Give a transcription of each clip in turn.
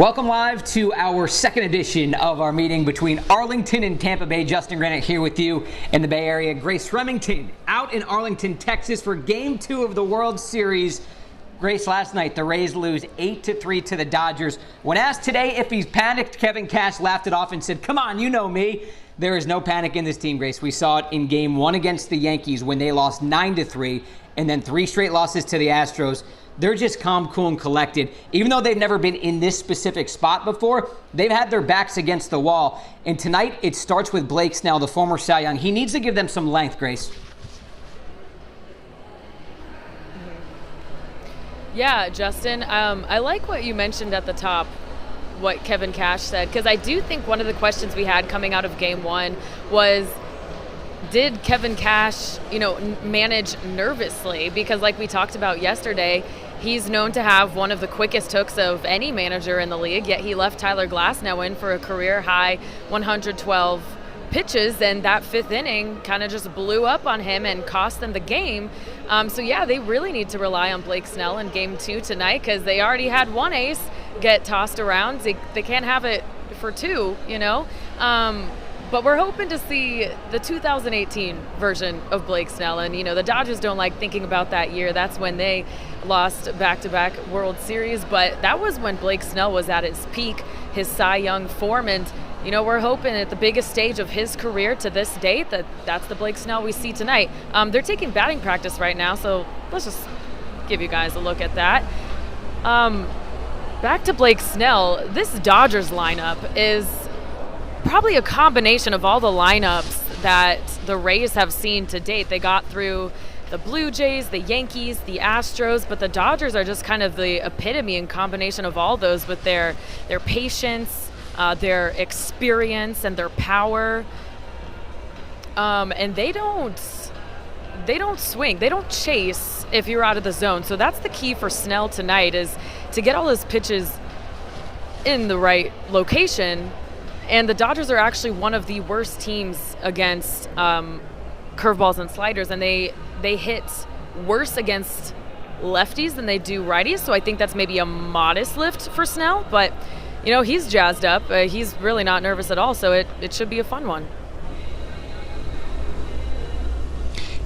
Welcome live to our second edition of our meeting between Arlington and Tampa Bay. Justin Granite here with you in the Bay Area. Grace Remington out in Arlington, Texas for Game 2 of the World Series. Grace, last night the Rays lose 8-3 to the Dodgers. When asked today if he's panicked, Kevin Cash laughed it off and said, "Come on, you know me." There is no panic in this team, Grace. We saw it in Game 1 against the Yankees when they lost 9-3 and then 3 straight losses to the Astros. They're just calm, cool, and collected. Even though they've never been in this specific spot before, they've had their backs against the wall. And tonight, it starts with Blake Snell, the former Cy Young. He needs to give them some length, Grace. Yeah, Justin, I like what you mentioned at the top, what Kevin Cash said, because I do think one of the questions we had coming out of Game 1 was, did Kevin Cash, manage nervously? Because like we talked about yesterday, he's known to have one of the quickest hooks of any manager in the league, yet he left Tyler Glasnow in for a career-high 112 pitches, and that fifth inning kind of just blew up on him and cost them the game. They really need to rely on Blake Snell in Game 2 tonight because they already had one ace get tossed around. They can't have it for two, But we're hoping to see the 2018 version of Blake Snell. And, the Dodgers don't like thinking about that year. That's when they lost back-to-back World Series. But that was when Blake Snell was at his peak, his Cy Young form. And, we're hoping at the biggest stage of his career to this date that's the Blake Snell we see tonight. They're taking batting practice right now, so let's just give you guys a look at that. Back to Blake Snell, this Dodgers lineup is probably a combination of all the lineups that the Rays have seen to date. They got through the Blue Jays, the Yankees, the Astros, but the Dodgers are just kind of the epitome and combination of all those with their patience, their experience, and their power. And they don't swing. They don't chase if you're out of the zone. So that's the key for Snell tonight, is to get all his pitches in the right location. And the Dodgers are actually one of the worst teams against curveballs and sliders, and they hit worse against lefties than they do righties. So I think that's maybe a modest lift for Snell, but he's jazzed up. He's really not nervous at all, so it should be a fun one.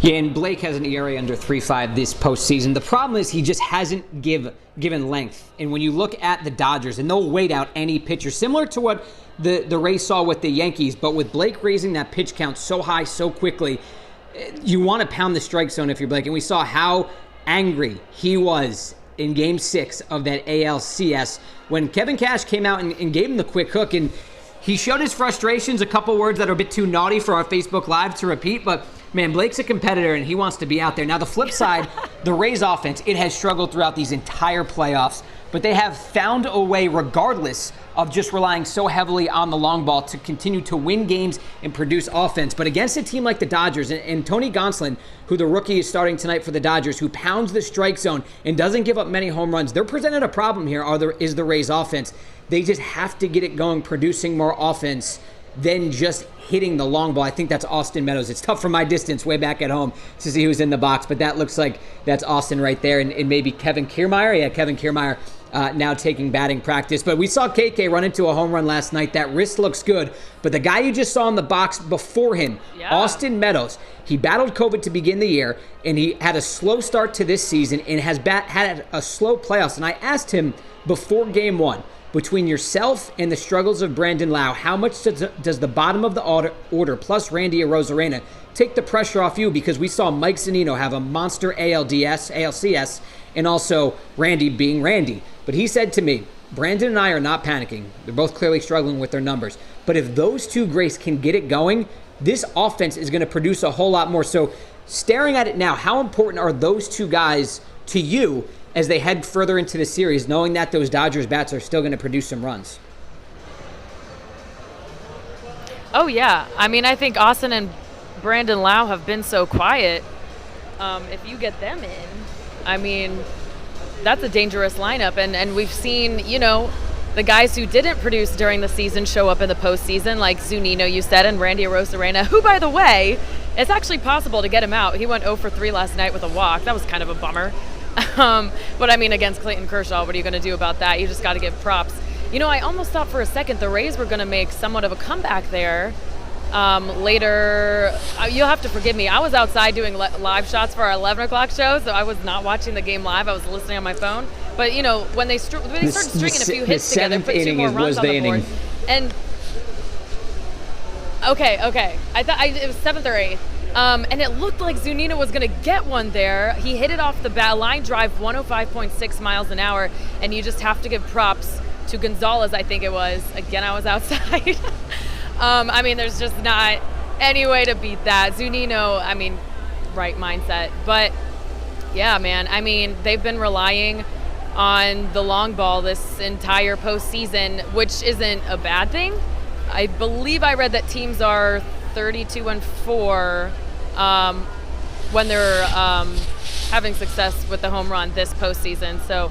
Yeah, and Blake has an ERA under 3.5 this postseason. The problem is he just hasn't given length. And when you look at the Dodgers, and they'll wait out any pitcher, similar to what the Rays saw with the Yankees, but with Blake raising that pitch count so high so quickly, you want to pound the strike zone if you're Blake. And we saw how angry he was in Game 6 of that ALCS when Kevin Cash came out and gave him the quick hook. And he showed his frustrations, a couple words that are a bit too naughty for our Facebook Live to repeat, but man, Blake's a competitor and he wants to be out there. Now, the flip side, the Rays offense, it has struggled throughout these entire playoffs, but they have found a way, regardless of just relying so heavily on the long ball, to continue to win games and produce offense. But against a team like the Dodgers, and Tony Gonsolin, who the rookie is starting tonight for the Dodgers, who pounds the strike zone and doesn't give up many home runs, they're presented a problem here, is the Rays offense. They just have to get it going, producing more offense than just hitting the long ball. I think that's Austin Meadows. It's tough from my distance way back at home to see who's in the box, but that looks like that's Austin right there, and maybe Kevin Kiermaier. Yeah, Kevin Kiermaier now taking batting practice. But we saw KK run into a home run last night. That wrist looks good. But the guy you just saw in the box before him, Austin Meadows, he battled COVID to begin the year, and he had a slow start to this season and has had a slow playoffs. And I asked him before Game 1, between yourself and the struggles of Brandon Lowe, how much does the bottom of the order plus Randy Arozarena take the pressure off you? Because we saw Mike Zunino have a monster ALCS, and also Randy being Randy. But he said to me, Brandon and I are not panicking. They're both clearly struggling with their numbers. But if those two, Grace, can get it going, this offense is going to produce a whole lot more. So staring at it now, how important are those two guys to you as they head further into the series, knowing that those Dodgers bats are still going to produce some runs? Oh, yeah. I mean, I think Austin and Brandon Lowe have been so quiet. If you get them in, I mean, that's a dangerous lineup. And we've seen, the guys who didn't produce during the season show up in the postseason, like Zunino, you said, and Randy Arozarena, who, by the way, it's actually possible to get him out. He went 0 for 3 last night with a walk. That was kind of a bummer. But I mean, against Clayton Kershaw, what are you going to do about that? You just got to give props. I almost thought for a second the Rays were going to make somewhat of a comeback there. Later, you'll have to forgive me. I was outside doing live shots for our 11 o'clock show, so I was not watching the game live. I was listening on my phone. But, when they started stringing a few hits together, put 2 more runs on the board. And okay. I thought it was 7th or 8th. And it looked like Zunino was going to get one there. He hit it off the line drive, 105.6 miles an hour, and you just have to give props to Gonzalez, I think it was. Again, I was outside. There's just not any way to beat that. Zunino, right mindset. But, yeah, man, they've been relying on the long ball this entire postseason, which isn't a bad thing. I believe I read that teams are 32-4 when they're having success with the home run this postseason. So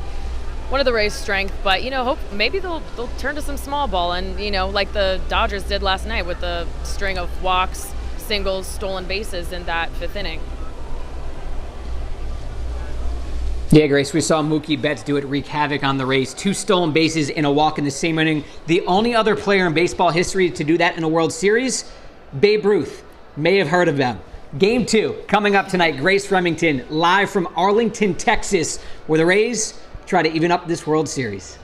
one of the Rays' strength, but hope maybe they'll turn to some small ball and like the Dodgers did last night with the string of walks, singles, stolen bases in that 5th inning. Yeah, Grace, we saw Mookie Betts do it, wreak havoc on the Rays. 2 stolen bases in a walk in the same inning. The only other player in baseball history to do that in a World Series, Babe Ruth. May have heard of them. Game 2 coming up tonight. Grace Remington live from Arlington, Texas, where the Rays try to even up this World Series.